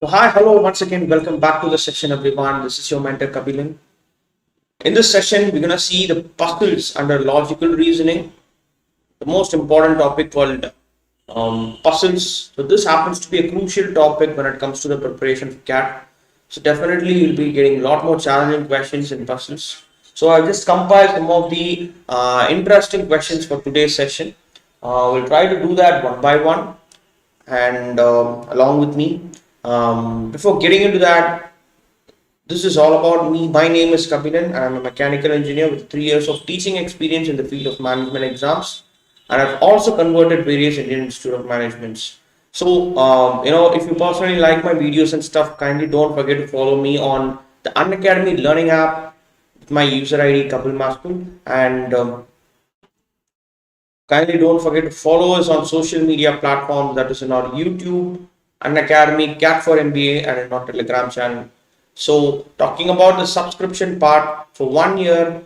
So hi, hello, once again, welcome back to the session everyone. This is your mentor Kabilan. In this session, we're going to see the puzzles under logical reasoning, the most important topic called puzzles. So this happens to be a crucial topic when it comes to the preparation for CAT. So definitely you'll be getting a lot more challenging questions in puzzles. So I've just compiled some of the interesting questions for today's session. We'll try to do that one by one and along with me. Before getting into that, this is all about me. My name is Kabilan and I'm a mechanical engineer with 3 years of teaching experience in the field of management exams. And I've also converted various Indian Institute of Managements. So, if you personally like my videos and stuff, kindly don't forget to follow me on the Unacademy Learning app with my user ID Kabilan, and kindly don't forget to follow us on social media platforms, that is in our YouTube, Unacademy CAT4MBA, and in our Telegram channel. So talking about the subscription part, for 1 year,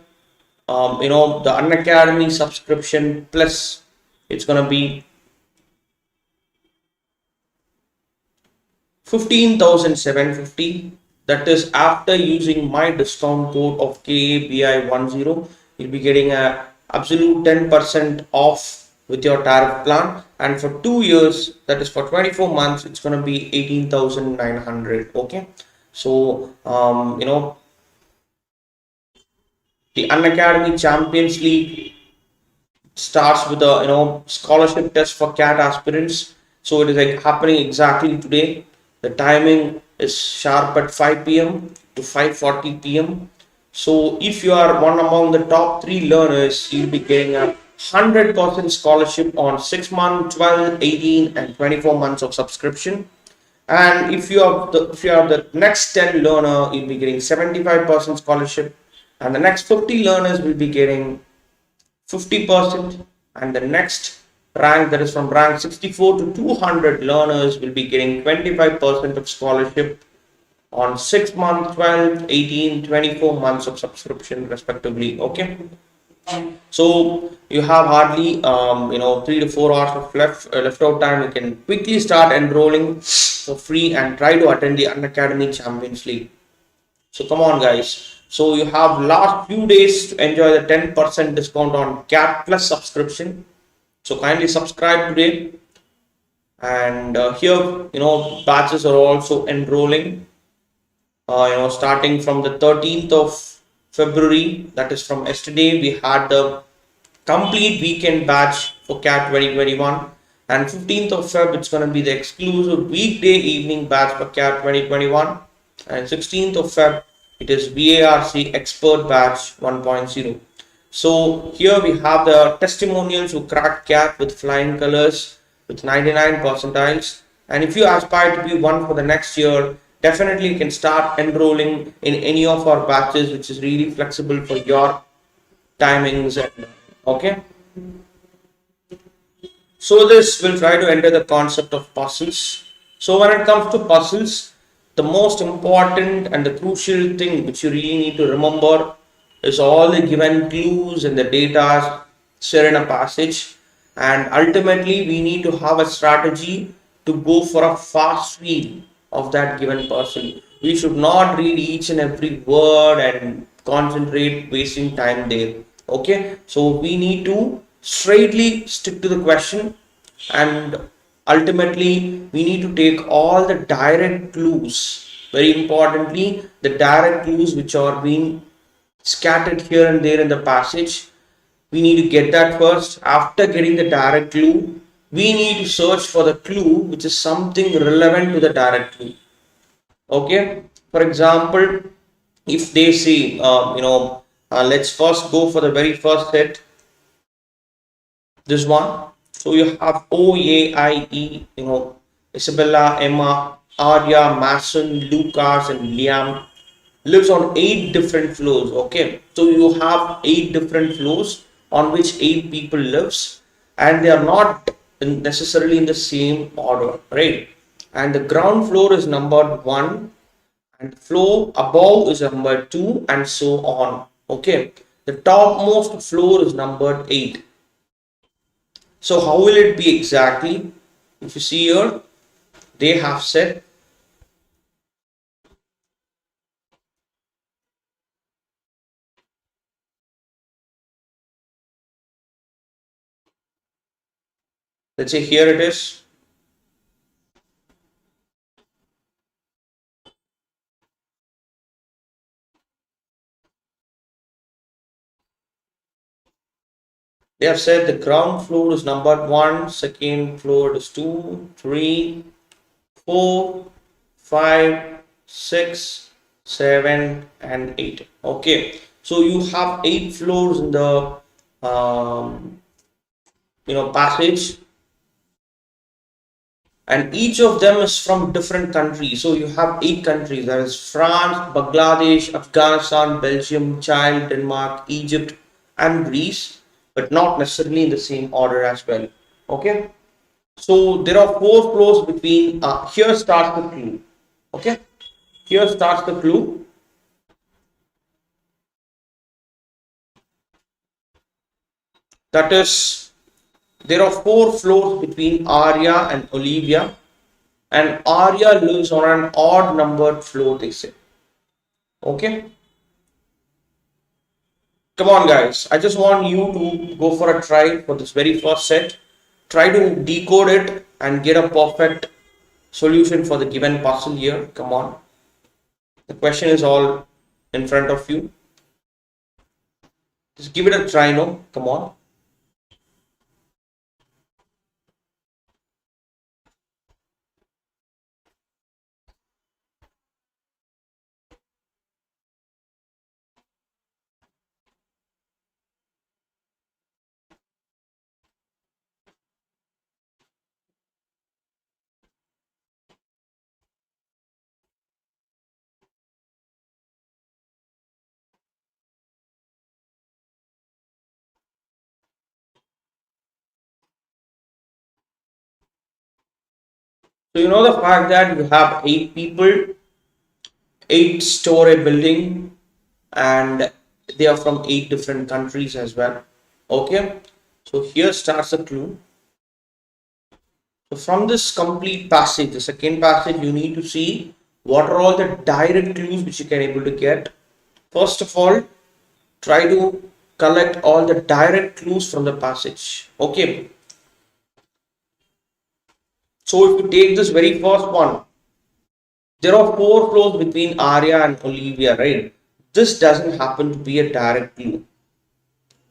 the Unacademy subscription plus, it's gonna be 15,750. That is after using my discount code of KABI10. You'll be getting a absolute 10% off with your tariff plan, and for 2 years, that is for 24 months, it's going to be 18,900. Okay, so the Unacademy Champions League starts with a scholarship test for CAT aspirants. So it is like happening exactly today. The timing is sharp at 5 p.m. to 5:40 p.m. So if you are one among the top 3 learners, you'll be getting a 100% scholarship on 6 months, 12, 18, and 24 months of subscription. And if you are the next 10 learner, you'll be getting 75% scholarship, and the next 50 learners will be getting 50%, and the next rank, that is from rank 64 to 200 learners, will be getting 25% of scholarship on 6 months, 12, 18, 24 months of subscription respectively. Okay, so you have hardly 3 to 4 hours of left out time. You can quickly start enrolling for free and try to attend the Unacademy Champions League. So come on guys. So you have last few days to enjoy the 10% discount on CAT plus subscription. So kindly subscribe today. And here, batches are also enrolling. Starting from the 13th of February, that is from yesterday, we had the complete weekend batch for CAT 2021. And 15th of Feb, it's going to be the exclusive weekday evening batch for CAT 2021. And 16th of Feb, it is BARC Expert Batch 1.0. So here we have the testimonials who cracked CAT with flying colors with 99 percentiles. And if you aspire to be one for the next year, definitely you can start enrolling in any of our batches, which is really flexible for your timings. Okay. So this will try to enter the concept of puzzles. So when it comes to puzzles, the most important and the crucial thing which you really need to remember is all the given clues and the data shared in a passage, and ultimately we need to have a strategy to go for a fast read of that given puzzle. We should not read each and every word and concentrate wasting time there. Okay, so we need to straightly stick to the question, and ultimately we need to take all the direct clues, very importantly the direct clues which are being scattered here and there in the passage. We need to get that first. After getting the direct clue, we need to search for the clue which is something relevant to the direct clue. Okay, for example, if they say let's first go for the very first set, this one. So you have OAIE, Isabella, Emma, Arya, Mason, Lucas, and Liam lives on 8 different floors. Okay, so you have 8 different floors on which 8 people lives, and they are not necessarily in the same order, right? And the ground floor is numbered 1, and the floor above is numbered 2, and so on. Okay, the topmost floor is numbered 8. So how will it be exactly? If you see here, they have said Let's say here it is. They have said the ground floor is numbered 1, second floor is 2, 3, 4, 5, 6, 7, and 8. Okay, so you have 8 floors in the passage, and each of them is from different countries. So you have 8 countries, that is France, Bangladesh, Afghanistan, Belgium, Chile, Denmark, Egypt, and Greece, but not necessarily in the same order as well. Okay, so there are 4 floors between. Here starts the clue. Okay, here starts the clue. That is, there are 4 floors between Arya and Olivia, and Arya lives on an odd numbered floor, they say. Okay, come on guys, I just want you to go for a try for this very first set. Try to decode it and get a perfect solution for the given puzzle here. Come on, the question is all in front of you. Just give it a try, no? Come on. So you know the fact that you have 8 people, 8-story building, and they are from 8 different countries as well. Okay, so here starts the clue. So from this complete passage, the second passage, you need to see what are all the direct clues which you can able to get. First of all, try to collect all the direct clues from the passage. Okay, so if you take this very first one, there are 4 floors between Arya and Olivia, right? This doesn't happen to be a direct clue.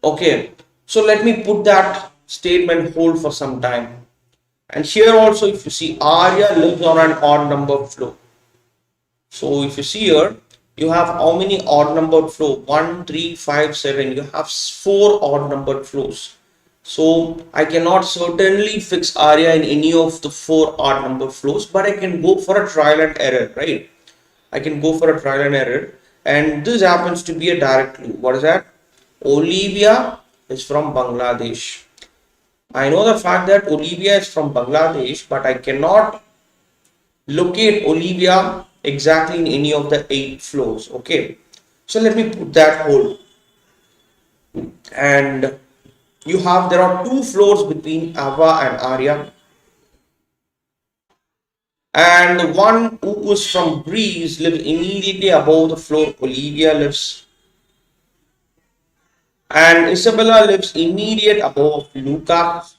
Okay, so let me put that statement hold for some time. And here also, if you see, Arya lives on an odd number floor. So if you see here, you have how many odd numbered floors? 1, 3, 5, 7. You have 4 odd numbered floors. So I cannot certainly fix Arya in any of the 4 odd number floors, but I can go for a trial and error, right? I can go for a trial and error, and this happens to be a direct clue. What is that? Olivia is from Bangladesh. I know the fact that Olivia is from Bangladesh, but I cannot locate Olivia exactly in any of the 8 floors. Okay, so let me put that hold. And you have, there are 2 floors between Ava and Arya, and the one who is from Greece lives immediately above the floor Olivia lives, and Isabella lives immediate above Lucas,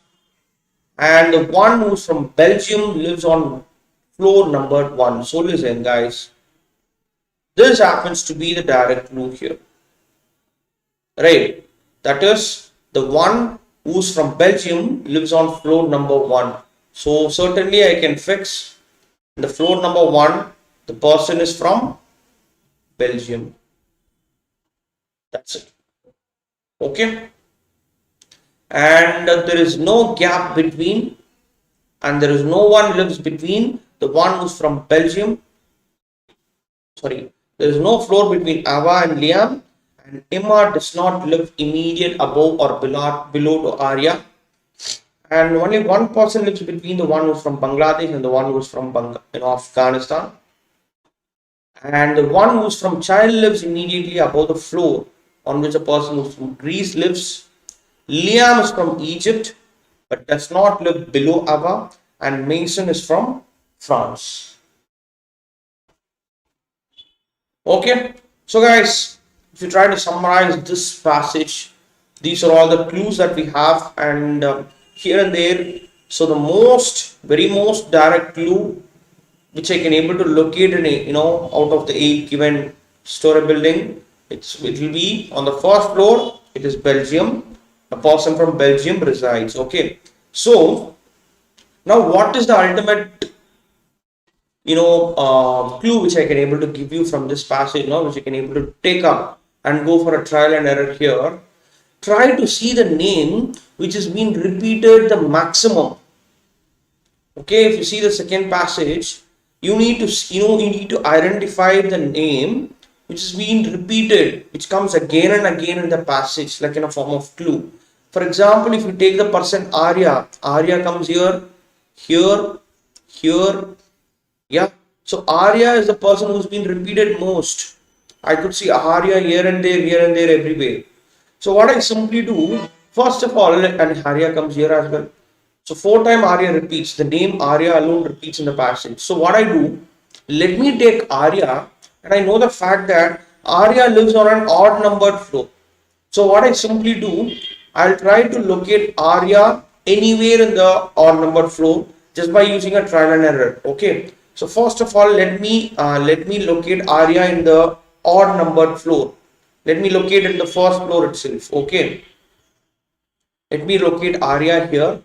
and the one who's from Belgium lives on floor number 1. So listen guys, this happens to be the direct clue here, right? That is, the one who's from Belgium lives on floor number 1. So certainly I can fix the floor number 1, the person is from Belgium. That's it. Okay, and there is no gap between, and there is no one lives between the one who's from Belgium. Sorry, there is no floor between Ava and Liam, and Emma does not live immediate above or below to Arya, and only one person lives between the one who's from Bangladesh and the one who's from Afghanistan, and the one who's from Chile lives immediately above the floor on which a person who's from Greece lives. Liam is from Egypt but does not live below Ava, and Mason is from France. Okay, so guys, if you try to summarize this passage, these are all the clues that we have, and here and there So the very most direct clue which I can able to locate in a, out of the 8 given story building, it will be on the first floor. It is Belgium. A person from Belgium resides. Okay. So now what is the ultimate clue which I can able to give you from this passage now, which I can able to take up and go for a trial and error here. Try to see the name which has been repeated the maximum. Okay, if you see the second passage, you need to identify the name which is being repeated, which comes again and again in the passage, like in a form of clue. For example, if you take the person Arya, Arya comes here, here, here, yeah. So Arya is the person who's been repeated most. I could see Arya here and there, everywhere. So what I simply do, first of all, and Arya comes here as well. So 4 times Arya repeats. The name Arya alone repeats in the passage. So what I do, let me take Arya, and I know the fact that Arya lives on an odd numbered floor. So what I simply do, I'll try to locate Arya anywhere in the odd numbered floor just by using a trial and error. Okay. So first of all, let me locate Arya in the odd numbered floor. Let me locate it in the first floor itself. Okay. Let me locate Arya here.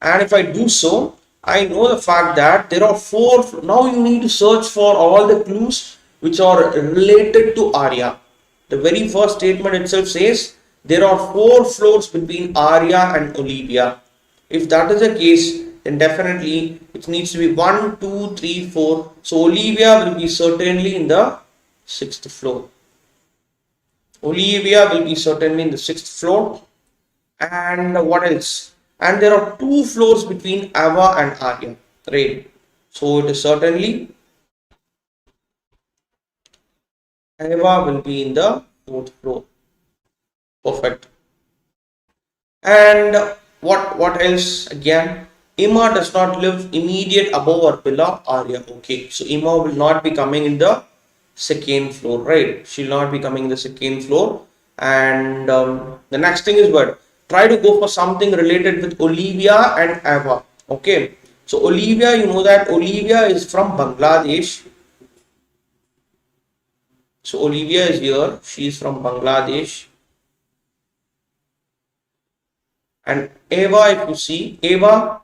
And if I do so, I know the fact that there are 4. Now you need to search for all the clues which are related to Arya. The very first statement itself says there are 4 floors between Arya and Olivia. If that is the case, then definitely it needs to be 1, 2, 3, 4. So Olivia will be certainly in the 6th floor. Olivia will be certainly in the 6th floor. And what else? And there are 2 floors between Ava and Arya, right? So it is certainly Ava will be in the 4th floor. Perfect. And what else again? Emma does not live immediate above or below Arya. Okay, so Emma will not be coming in the 2nd floor, right? She will not be coming in the 2nd floor. And the next thing is what? Try to go for something related with Olivia and Ava. Okay, so Olivia, you know that Olivia is from Bangladesh. So Olivia is here. She is from Bangladesh. And Ava, if you see, Ava,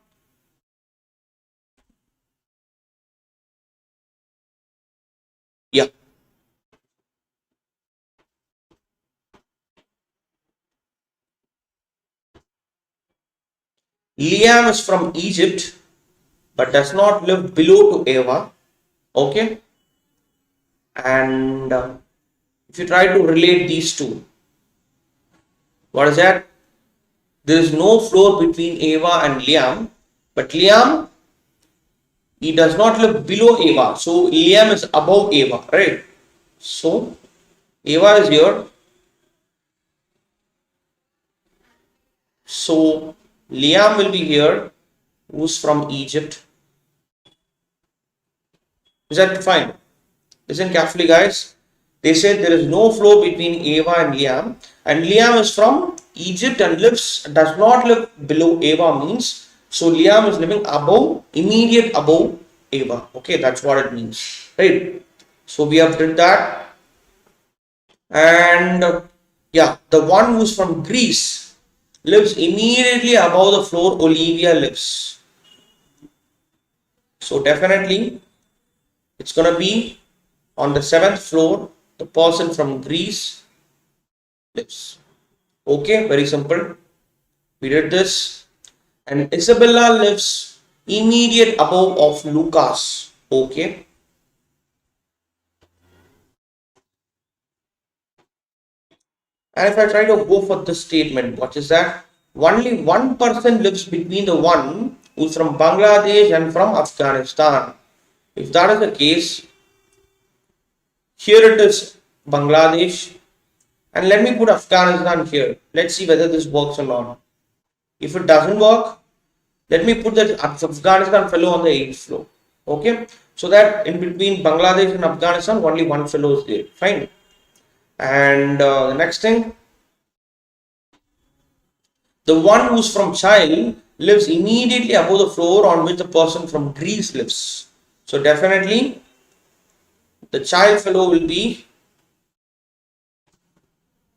yeah. Liam is from Egypt, but does not live below to Ava. Okay. And if you try to relate these two, what is that? There is no floor between Ava and Liam, but Liam, he does not live below Ava. So Liam is above Ava, right? So Ava is here. So Liam will be here, who's from Egypt. Is that fine? Listen carefully, guys. They said there is no flow between Ava and Liam, and Liam is from Egypt and does not live below Ava means. So Liam is living above, immediate above Ava. Okay, that's what it means, right? So we have did that, and yeah, the one who's from Greece lives immediately above the floor Olivia lives. So definitely it's gonna be on the 7th floor. The person from Greece lives. Okay, very simple. We did this. And Isabella lives immediate above of Lucas. Okay. And if I try to go for this statement, what is that? Only one person lives between the one who's from Bangladesh and from Afghanistan. If that is the case, here it is Bangladesh, and let me put Afghanistan here. Let's see whether this works or not. If it doesn't work, let me put that Afghanistan fellow on the 8th floor. Okay, so that in between Bangladesh and Afghanistan, only one fellow is there. Fine. And the next thing, the one who's from Chile lives immediately above the floor on which the person from Greece lives. So definitely the child fellow will be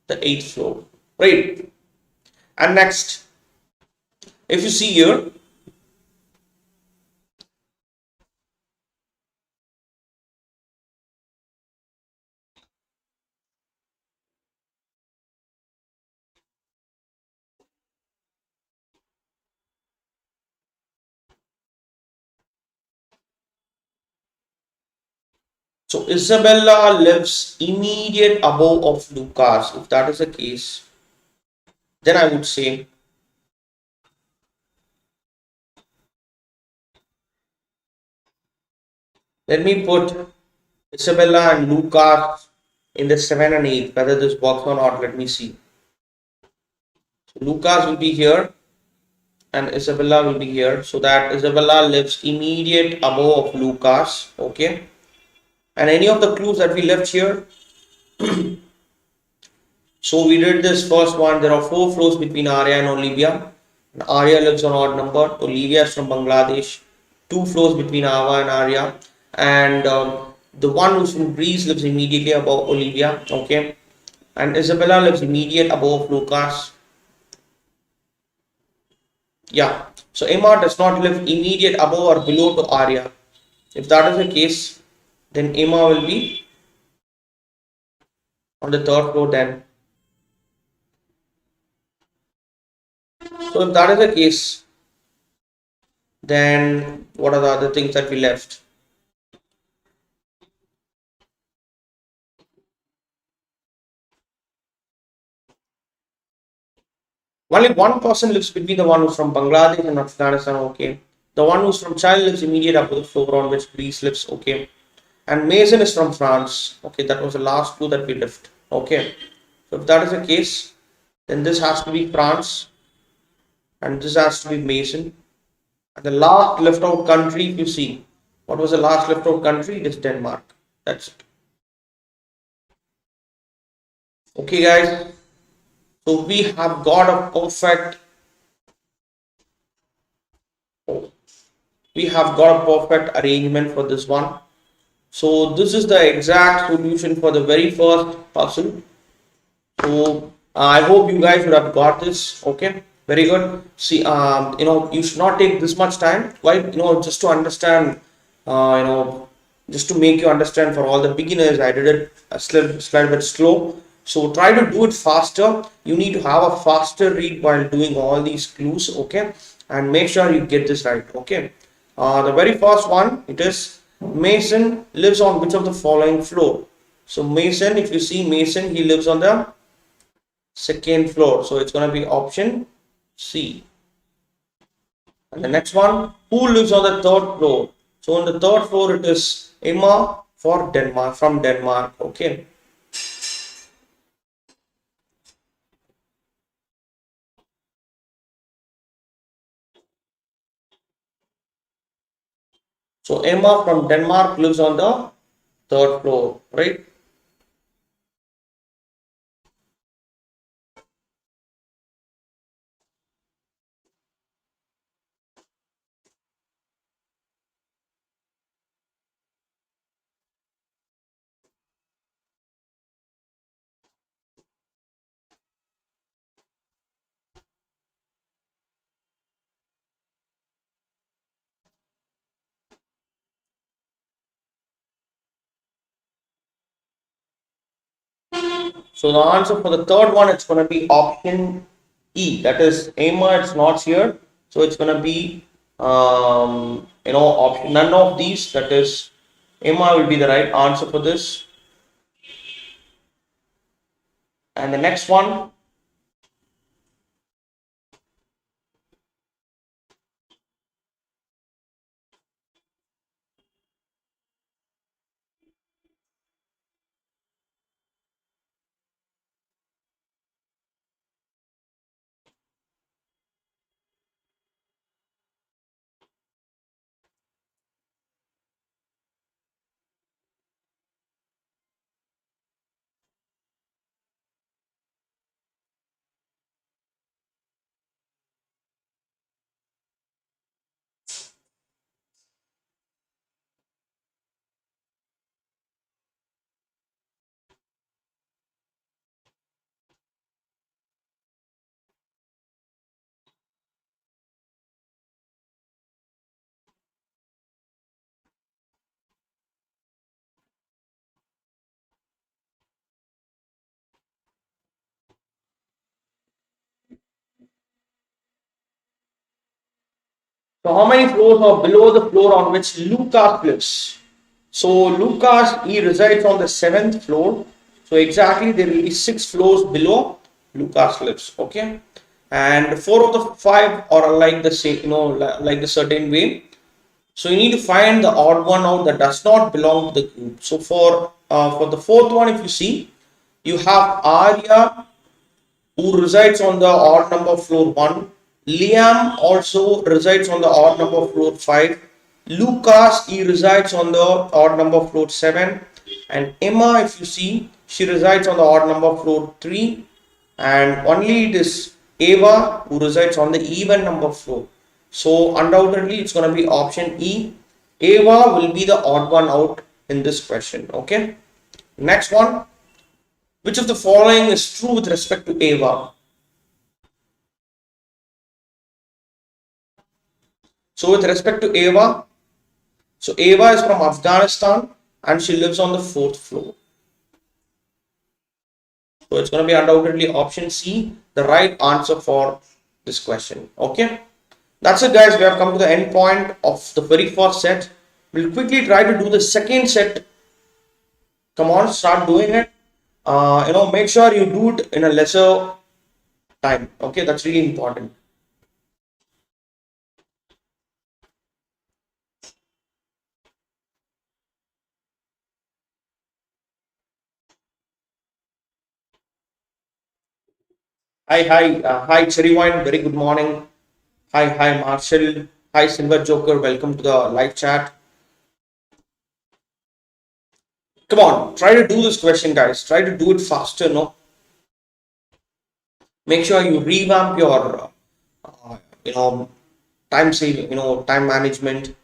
the eighth floor, right? And next, if you see here, so Isabella lives immediate above of Lucas. If that is the case, then I would say, let me put Isabella and Lucas in the 7 and 8. Whether this works or not, let me see. So Lucas will be here and Isabella will be here. So that Isabella lives immediate above of Lucas. Okay. And any of the clues that we left here. So we did this first one. There are four floors between Arya and Olivia. And Arya lives on odd number. Olivia is from Bangladesh. Two floors between Ava and Arya. And the one who's from Greece lives immediately above Olivia. Okay. And Isabella lives immediate above Lucas. Yeah. So Emma does not live immediate above or below to Arya. If that is the case, then Emma will be on the third floor then. So if that is the case, then what are the other things that we left? Only one person lives between the one who's from Bangladesh and Afghanistan, okay. The one who's from China lives immediate above the floor on which Greece lives, okay. And Mason is from France, okay. That was the last clue that we left, okay. So if that is the case, then this has to be France and this has to be Mason. And the last left out country, if you see, what was the last left out country? It is Denmark. That's it. Okay, guys. So we have got a perfect. We have got a perfect arrangement for this one. So this is the exact solution for the very first puzzle. So I hope you guys would have got this. Okay, very good. See, you should not take this much time. Why? Just to understand. Uh, you know, just to make you understand for all the beginners, I did it a slight bit slow. So try to do it faster. You need to have a faster read while doing all these clues. Okay, and make sure you get this right. Okay. The very first one, it is Mason lives on which of the following floor? So Mason, if you see Mason, he lives on the second floor. So it's going to be option C. And the next one, who lives on the third floor? So on the third floor, it is Emma for Denmark, from Denmark. Okay. So Emma from Denmark lives on the third floor, right? So the answer for the third one, it's going to be option E. That is Emma, it's not here. So it's going to be, option none of these. That is Emma will be the right answer for this. And the next one, So how many floors are below the floor on which Lucas lives? So Lucas, he resides on the 7th floor. So exactly there will be 6 floors below Lucas lives. Okay. And 4 of the 5 are like the same, like the certain way. So you need to find the odd one out that does not belong to the group. So for the fourth one, if you see, you have Arya who resides on the odd number floor 1. Liam also resides on the odd number floor 5. Lucas, he resides on the odd number floor 7. And Emma, if you see, she resides on the odd number floor 3. And only it is Ava who resides on the even number floor. So undoubtedly it's going to be option E. Ava will be the odd one out in this question. Okay. Next one. Which of the following is true with respect to Ava? So with respect to Ava, so Ava is from Afghanistan and she lives on the 4th floor. So it's going to be undoubtedly option C, the right answer for this question. Okay. That's it, guys. We have come to the end point of the very first set. We'll quickly try to do the second set. Come on, start doing it. Make sure you do it in a lesser time. Okay, that's really important. Hi, Cherry Wine. Very good morning. Hi, Marshall. Hi, Silver Joker. Welcome to the live chat. Come on, try to do this question, guys. Try to do it faster, no? Make sure you revamp your, uh, you know, time saving, time management.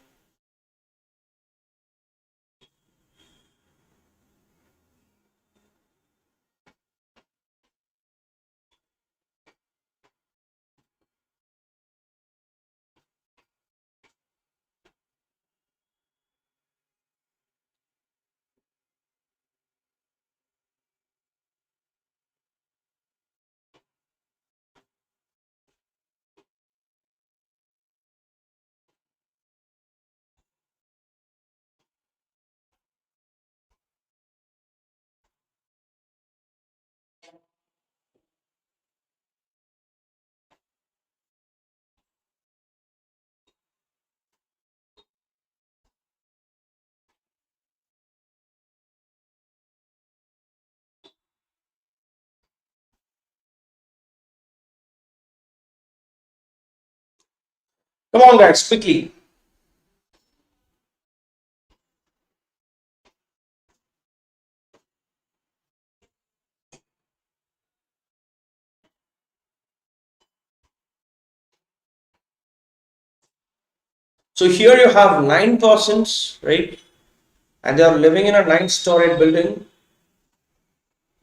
Come on, guys, quickly. So here you have 9%, right? And they are living in a 9-story building.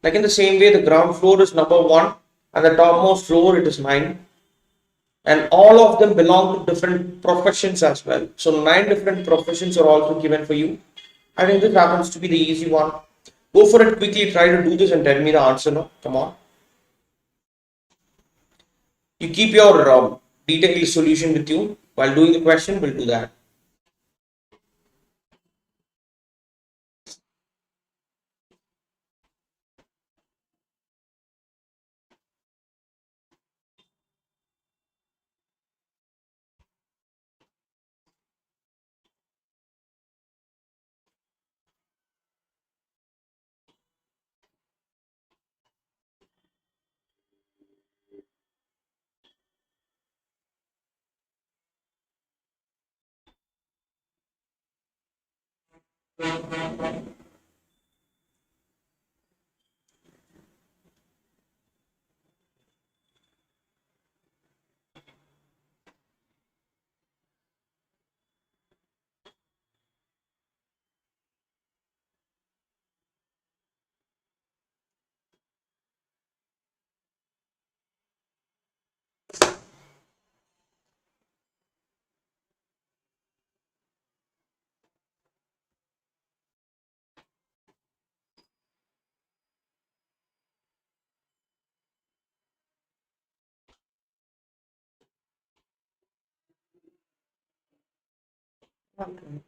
Like in the same way, the ground floor is number 1 and the topmost floor it is 9. And all of them belong to different professions as well. So 9 different professions are also given for you. I think this happens to be the easy one. Go for it quickly, try to do this and tell me the answer. No, come on. You keep your detailed solution with you while doing the question. We'll do that. Okay.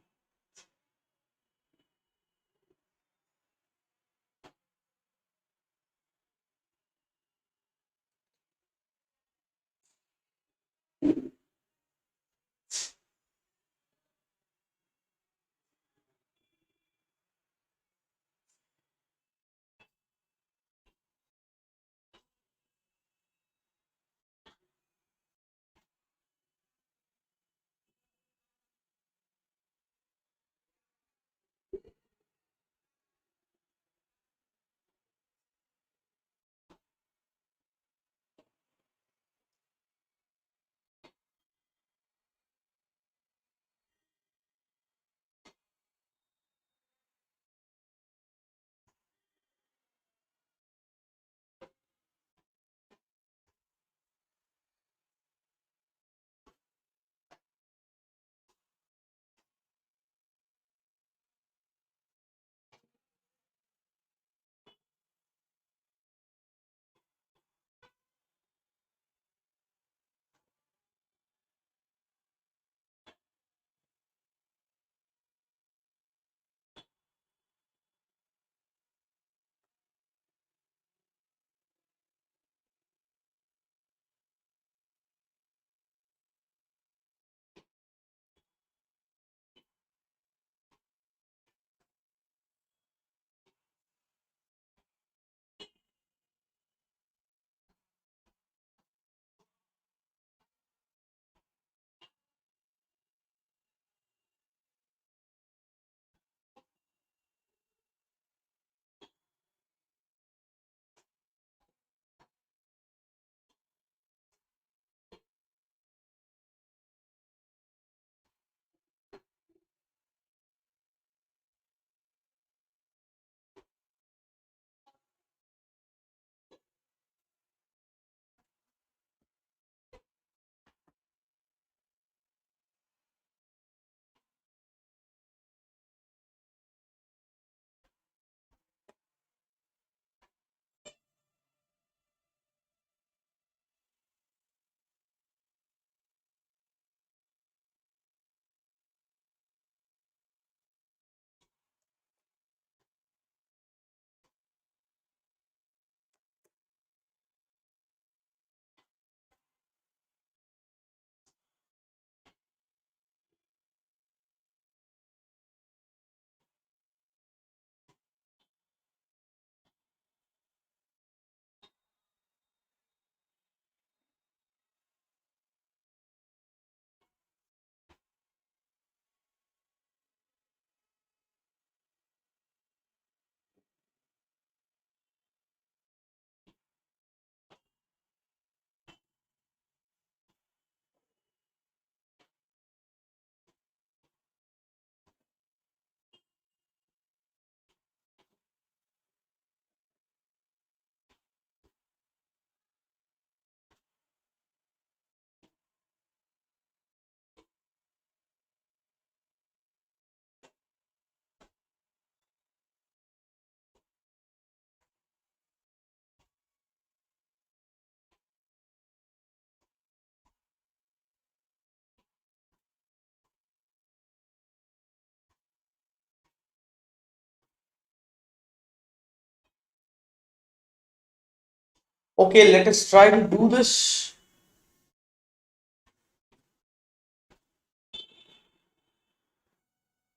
Okay, let us try to do this.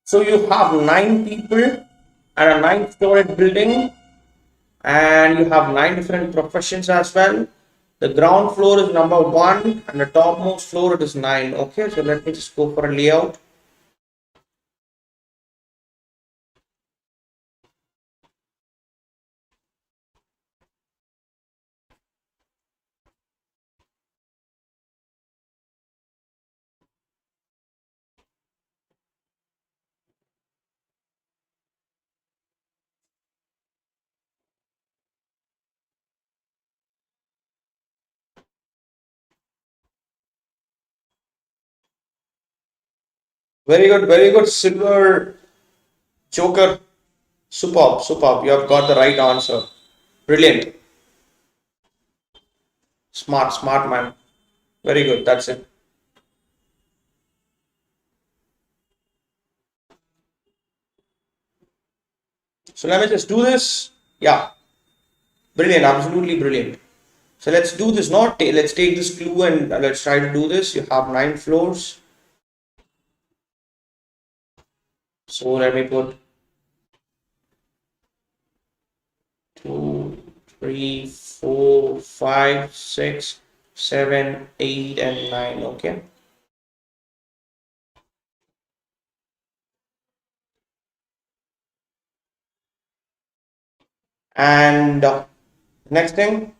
So you have 9 people at a 9-story building, and you have 9 different professions as well. The ground floor is number 1, and the topmost floor it is 9. Okay, so let me just go for a layout. Very good, Silver Joker. Superb, superb. You have got the right answer. Brilliant. Smart, smart man. Very good. That's it. So let me just do this. Yeah, brilliant, absolutely brilliant. So let's do this. Let's take this clue and let's try to do this. You have 9 floors. So let me put 2, 3, 4, 5, 6, 7, 8, and 9. Okay. And next thing.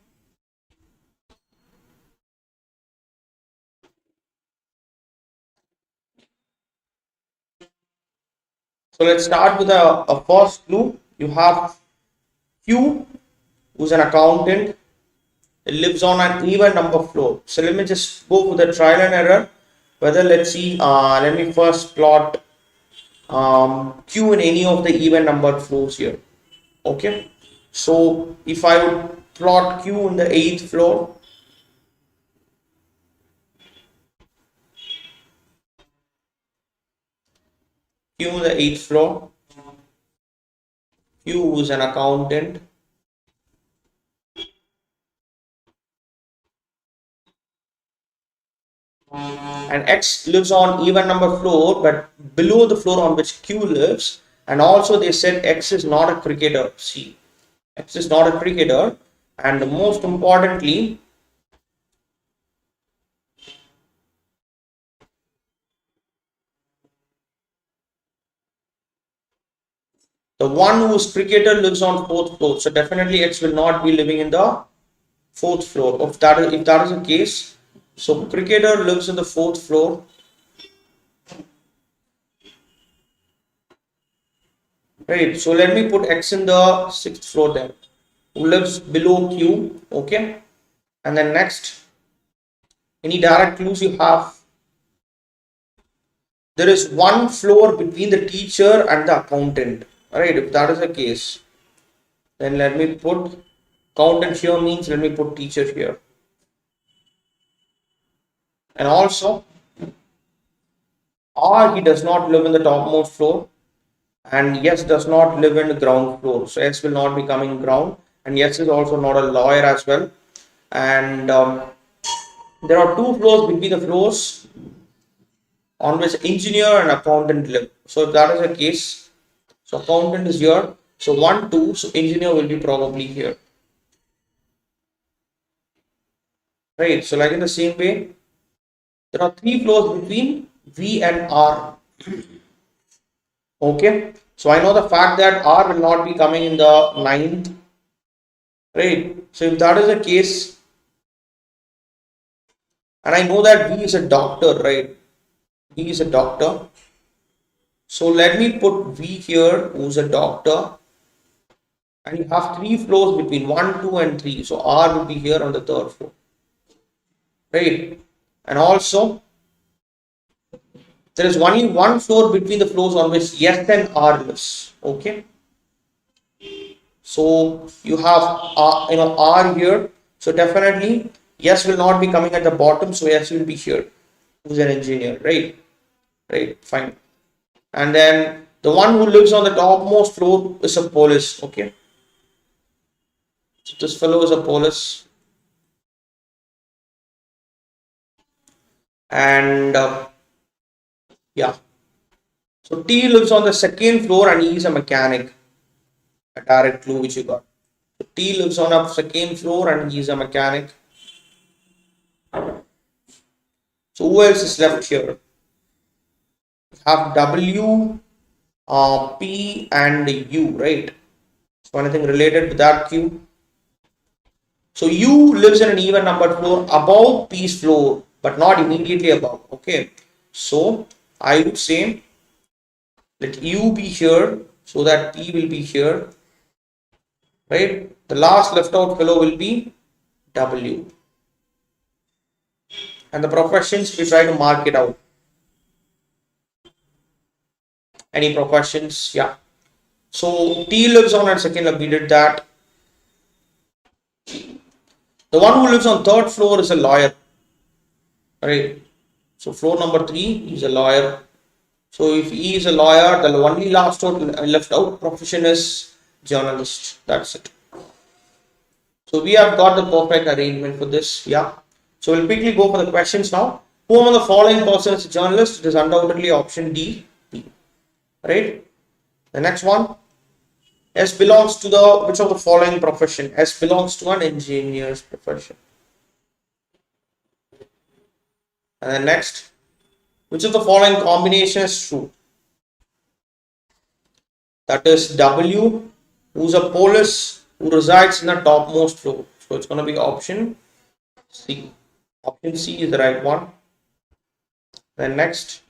So let's start with a first clue. You have Q, who's an accountant. It lives on an even number floor. So let me just go for the trial and error. Whether let's see. Let me first plot Q in any of the even numbered floors here. Okay. So if I would plot Q in the 8th floor, Q in the 8th floor, Q is an accountant. And X lives on even number floor, but below the floor on which Q lives. And also they said X is not a cricketer. See, X is not a cricketer. And most importantly, the one whose cricketer lives on 4th floor. So definitely X will not be living in the 4th floor. If that is the case, so cricketer lives in the 4th floor. Right. So let me put X in the 6th floor then. Who lives below Q. Okay. And then next, any direct clues you have? There is one floor between the teacher and the accountant. Right. If that is the case, then let me put accountant here means let me put teacher here. And also, R, he does not live in the topmost floor, and yes, does not live in the ground floor. So S will not be coming ground, and yes is also not a lawyer as well. And there are 2 floors between the floors on which engineer and accountant live. So if that is the case, so accountant is here. So 1, 2, so engineer will be probably here. Right. So like in the same way, there are 3 floors between V and R. Okay. So I know the fact that R will not be coming in the 9th. Right. So if that is the case, and I know that V is a doctor, right? V is a doctor. So let me put V here, who's a doctor. And you have 3 floors between 1, 2, and 3. So R will be here on the 3rd floor. Right. And also, there is only 1 floor between the floors on which S and R lives. Okay. So you have R here. So definitely S will not be coming at the bottom. So S will be here. Who's an engineer, right? Right. Fine. And then the one who lives on the topmost floor is a police. Okay. So this fellow is a police. And yeah. So T lives on the 2nd floor and he is a mechanic. A direct clue which you got. So T lives on a 2nd floor and he is a mechanic. So who else is left here? We have W, P, and U, right? So anything related to that Q? So U lives in an even numbered floor above P's floor, but not immediately above. Okay. So I would say let U be here so that P will be here. Right? The last left out fellow will be W. And the professions we try to mark it out. Any professions? Yeah. So T lives on at 2nd level. We did that. The one who lives on 3rd floor is a lawyer. Right. So floor number 3 is a lawyer. So if he is a lawyer, the only left out profession is journalist. That's it. So we have got the perfect arrangement for this. Yeah. So we'll quickly go for the questions now. Who among the following person is a journalist? It is undoubtedly option D. Right. The next one. S belongs to the which of the following profession? S belongs to an engineer's profession. And then next, which of the following combination is true? That is W, who's a police who resides in the topmost floor. So it's going to be option C. Option C is the right one. Then next,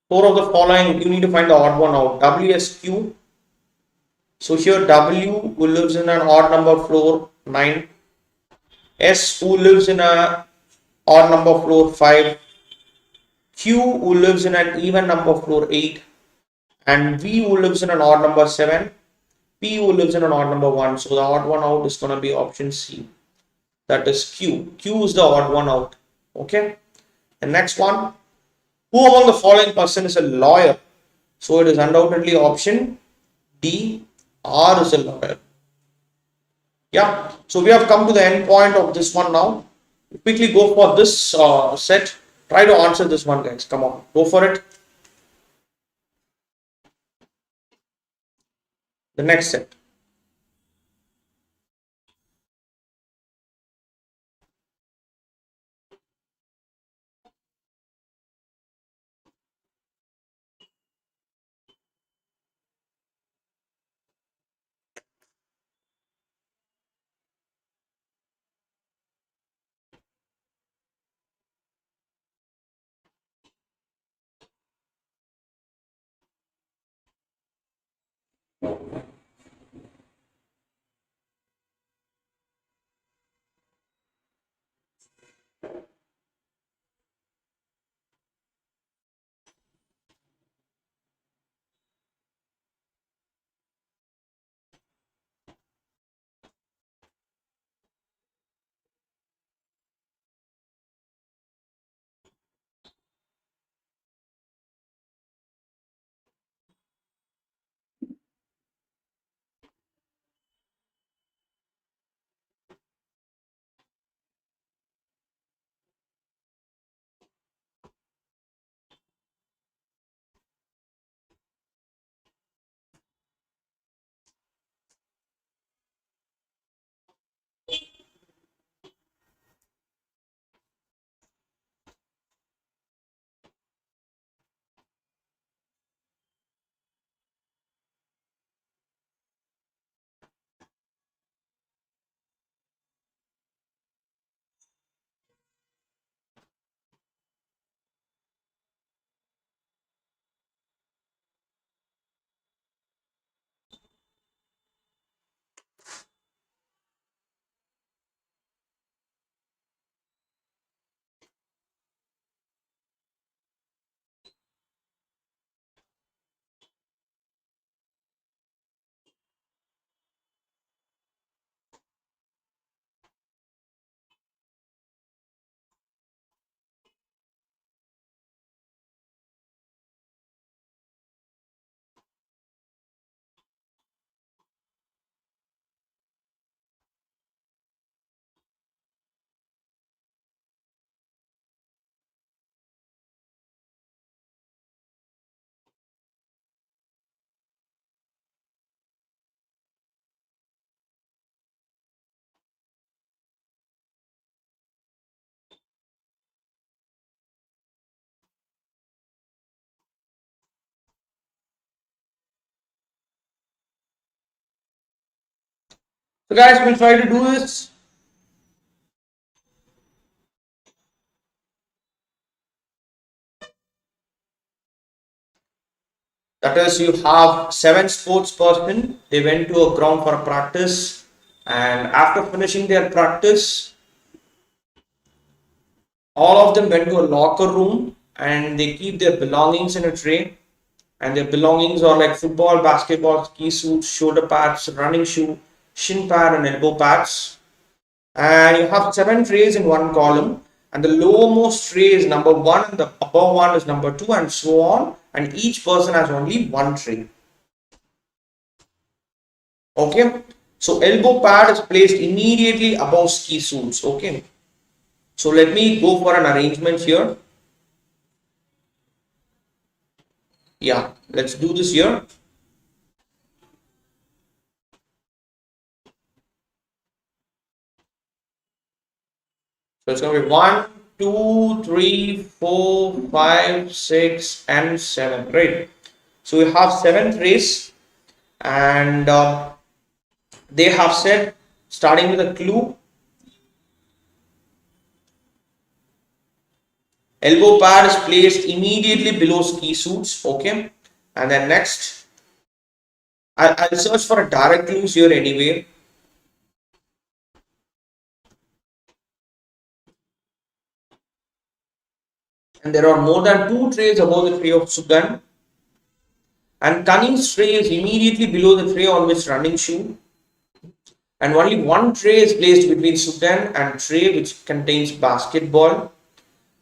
four of the following, you need to find the odd one out. WSQ. So here W who lives in an odd number floor 9. S who lives in a odd number floor 5. Q who lives in an even number floor 8. And V who lives in an odd number 7. P who lives in an odd number 1. So the odd one out is going to be option C. That is Q. Q is the odd one out. Okay. The next one. Who among the following person is a lawyer? So it is undoubtedly option D. R is a lawyer. Yeah. So we have come to the end point of this one now. Quickly go for this set. Try to answer this one, guys. Come on. Go for it. The next set. So guys, we'll try to do this. That is, you have 7 sports person. They went to a ground for a practice, and after finishing their practice, all of them went to a locker room and they keep their belongings in a tray. And their belongings are like football, basketball, ski suits, shoulder pads, running shoe, shin pad, and elbow pads. And you have 7 trays in one column, and the lowermost tray is number 1 and the upper one is number 2, and so on, and each person has only one tray. Okay, so elbow pad is placed immediately above ski suits. Okay, so let me go for an arrangement here. Yeah, let's do this here. So it's going to be 1, 2, 3, 4, 5, 6, and 7. Right. So we have 7 trays, and they have said, starting with a clue, elbow pad is placed immediately below ski suits. Okay. And then next, I'll search for a direct clues here anyway. And there are more than 2 trays above the tray of Sugan. And Kani's tray is immediately below the tray on which running shoe. And only one tray is placed between Sugan and tray which contains basketball.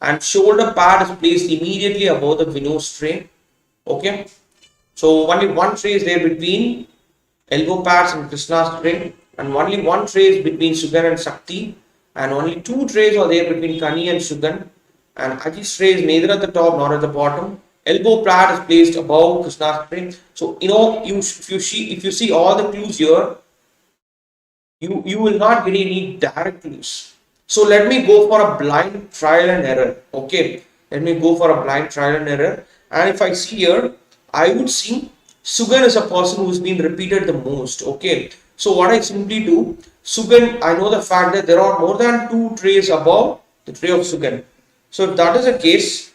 And shoulder pad is placed immediately above the Vinod's tray. Okay. So only one tray is there between elbow pads and Krishna's tray. And only one tray is between Sugan and Sakti. And only 2 trays are there between Kani and Sugan. And Aji's tray is neither at the top nor at the bottom. Elbow pad is placed above Krishna's tray. So if you see all the clues here, you will not get any direct clues. So let me go for a blind trial and error. Okay, let me go for a blind trial and error. And if I see here, I would see Sugan is a person who's been repeated the most. Okay, so what I simply do, Sugan, I know the fact that there are more than 2 trays above the tray of Sugan. So if that is the case,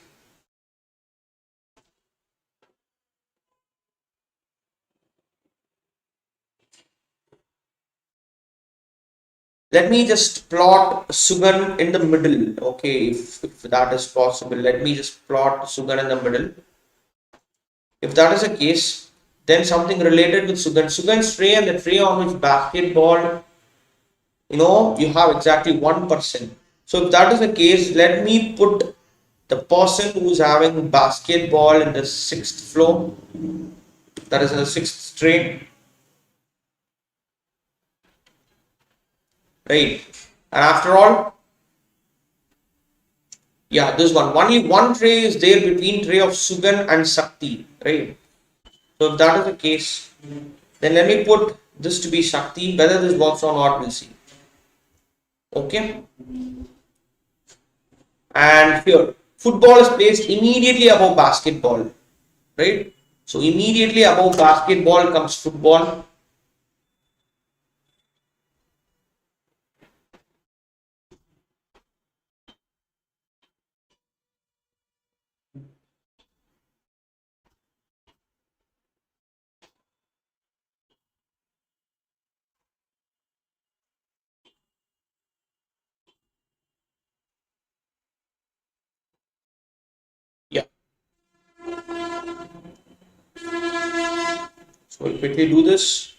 let me just plot Sugan in the middle. Okay, if that is possible, let me just plot Sugan in the middle. If that is the case, then something related with Sugan. Sugan's tray and the tray on which basketball, you have exactly 1%. So if that is the case, let me put the person who's having basketball in the 6th floor, that is in the 6th tray, right? And after all, yeah, this one, only one tray is there between tray of Sugan and Sakti, right? So if that is the case, then let me put this to be Shakti. Whether this works or not, we'll see. Okay. And here, football is placed immediately above basketball, right? So immediately above basketball comes football. Yeah. So we'll quickly do this.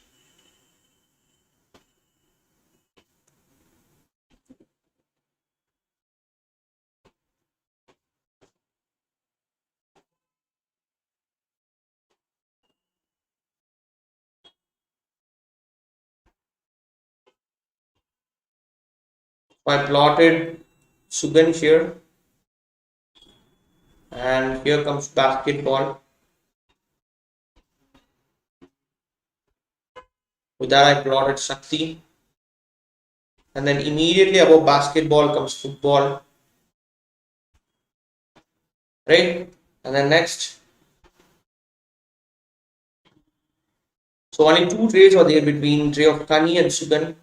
So I plotted Sugan here, and here comes basketball. With that, I plotted Shakti, and then immediately above basketball comes football, right? And then next, so only 2 trays are there between tray of Kani and Sugan.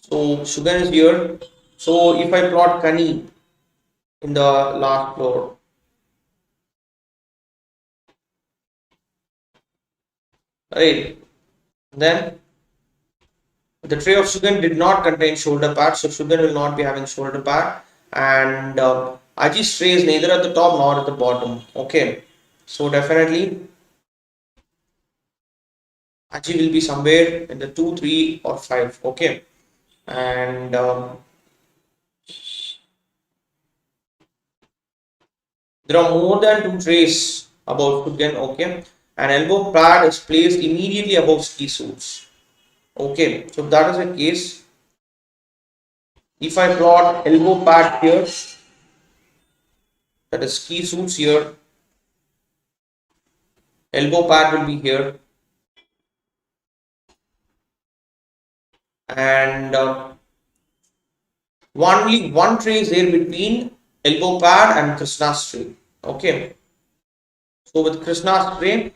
So Sugan is here. So if I plot Kani in the last floor, right? Then the tray of Sugan did not contain shoulder pad, so Sugan will not be having shoulder pad. And Aji's tray is neither at the top nor at the bottom. Okay, so definitely Aji will be somewhere in the 2, 3, or 5. Okay, and there are more than 2 trays about Sugan. Okay, and elbow pad is placed immediately above ski suits. Okay, so if that is the case, if I plot elbow pad here, that is ski suits here, elbow pad will be here, and only one tray is there between elbow pad and Krishna's tray. Okay, so with Krishna's tray,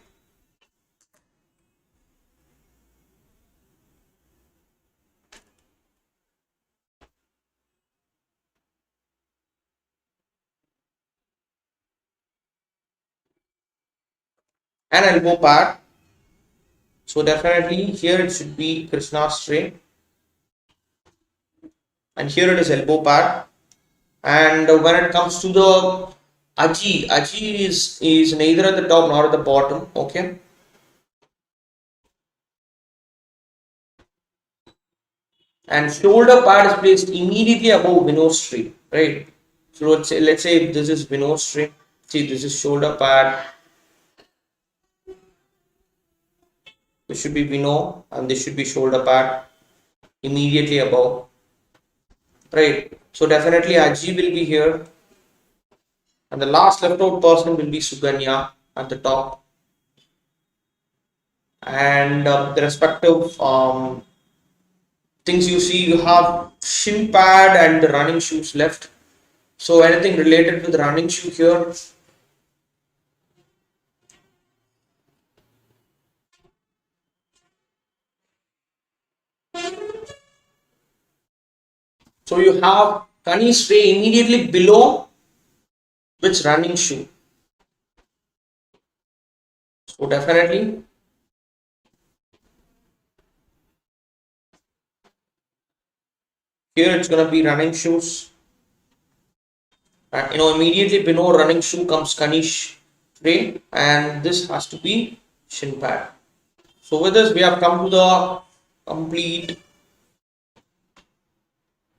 and elbow pad, so definitely here it should be Krishna's tray, and here it is elbow pad. And when it comes to the aji is neither at the top nor at the bottom. Okay, and shoulder pad is placed immediately above Vinod's tray, right? So let's say this is Vinod's tray. See, this is shoulder pad. This should be Vinod, and this should be shoulder pad immediately above, right? So definitely Aji will be here, and the last left out person will be Suganya at the top, and the respective things you see, you have shin pad and the running shoes left. So anything related to the running shoe here, so you have Kani's tray immediately below which running shoe. So definitely here it's gonna be running shoes. Immediately below running shoe comes Kanish tray, and this has to be shin pad. So with this, we have come to the complete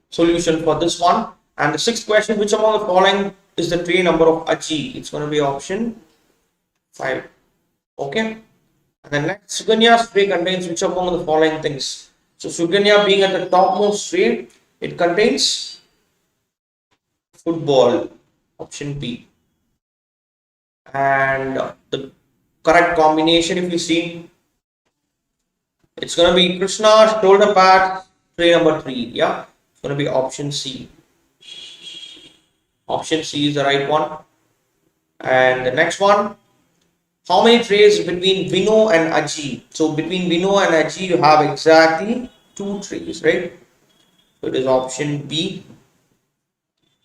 solution for this one. And the sixth question, which among the following is the tray number of Aji? It's going to be option 5. Okay. And the next, Suganya's tray contains which among the following things? So Suganya being at the topmost tray, it contains football, option B. And the correct combination, if you see, it's going to be Krishna's shoulder pad, tray number 3. Yeah, it's going to be option C. Option C is the right one. And the next one, how many trays between Vino and Aji? So between Vino and Aji, you have exactly 2 trays, right? So it is option B.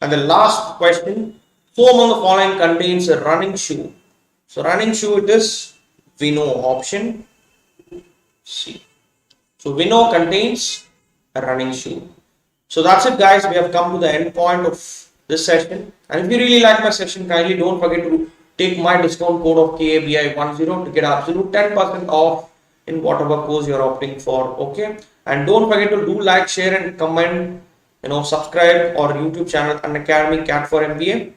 And the last question, who among the following contains a running shoe? So running shoe, it is Vino, option C. So Vino contains a running shoe. So that's it, guys. We have come to the end point of this session. And if you really like my session, kindly don't forget to take my discount code of KABI10 to get absolute 10% off in whatever course you're opting for. Okay. And don't forget to do like, share, and comment, subscribe our YouTube channel Unacademy CAT4MBA.